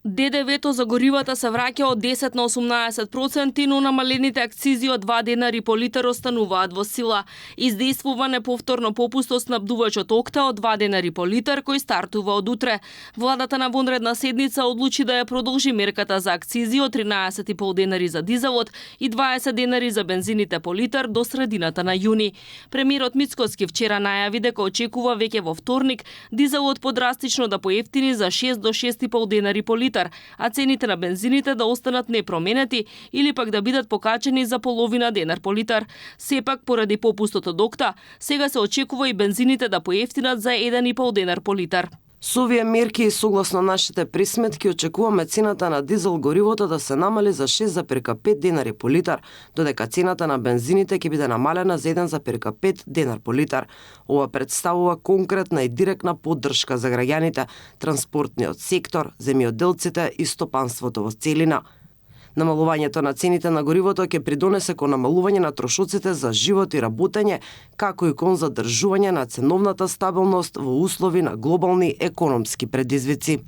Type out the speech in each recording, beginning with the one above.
ДДВ-то за горивата се враќа од 10 на 18%, но намалените акцизи од 2 денари по литар остануваат во сила. Издействува неповторно попуст од снабдувачот Окта од 2 денари по литар, кој стартува од утре. Владата на вонредна седница одлучи да ја продолжи мерката за акцизи од 13,5 денари за дизелот и 20 денари за бензините по литар до средината на јуни. Премиерот Мицкоски вчера најави дека очекува веќе во вторник дизелот подрастично да поевтини за 6 до 6,5 денари по литар, а цените на бензините да останат непроменети или пак да бидат покачени за половина денар по литар. Сепак, поради попустот од Окта, сега се очекува и бензините да поевтинат за 1,5 денар по литар. Со овие мерки и согласно нашите присметки очекуваме цената на дизел горивото да се намали за 6,5 денари по литар, додека цената на бензините ќе биде намалена за 1,5 денар по литар. Ова представува конкретна и директна поддршка за граѓаните, транспортниот сектор, земјоделците и стопанството во целина. Намалувањето на цените на горивото ќе придонесе кон намалување на трошоците за живот и работење, како и кон задржување на ценовната стабилност во услови на глобални економски предизвици.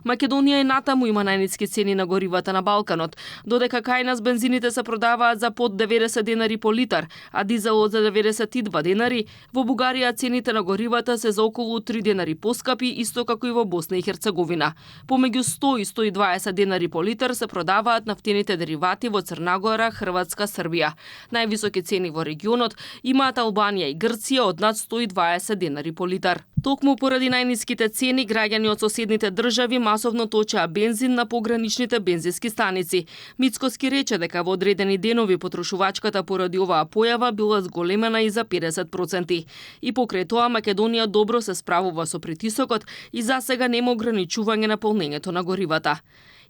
Македонија и натаму има најниски цени на горивата на Балканот, додека кај нас бензините се продаваат за под 90 денари по литар, а дизелот за 92 денари, во Бугарија цените на горивата се за околу 3 денари поскапи, исто како и во Босна и Херцеговина. Помеѓу 100 и 120 денари по литар се продаваат нафтените деривати во Црна Гора, Хрватска, Србија. Највисоки цени во регионот имаат Албанија и Грција од над 120 денари по литар. Токму поради најниските цени, граѓани од соседните држави масовно точаа бензин на пограничните бензински станици. Мицкоски рече дека во одредени денови потрошувачката поради оваа појава била зголемена и за 50%. И покрај тоа Македонија добро се справува со притисокот и засега нема ограничување на полнењето на горивата.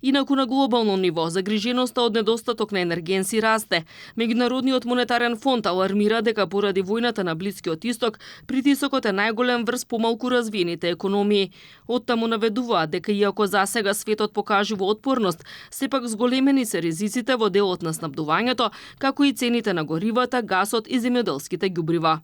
Инаку на глобално ниво, загриженоста од недостаток на енергенси расте. Меѓународниот монетарен фонд алармира дека поради војната на Блискиот Исток, притисокот е најголем врз помалку развиените економии. Оттаму наведуваат дека иако засега светот покажува отпорност, сепак зголемени се ризиците во делот на снабдувањето, како и цените на горивата, гасот и земјоделските ѓубрива.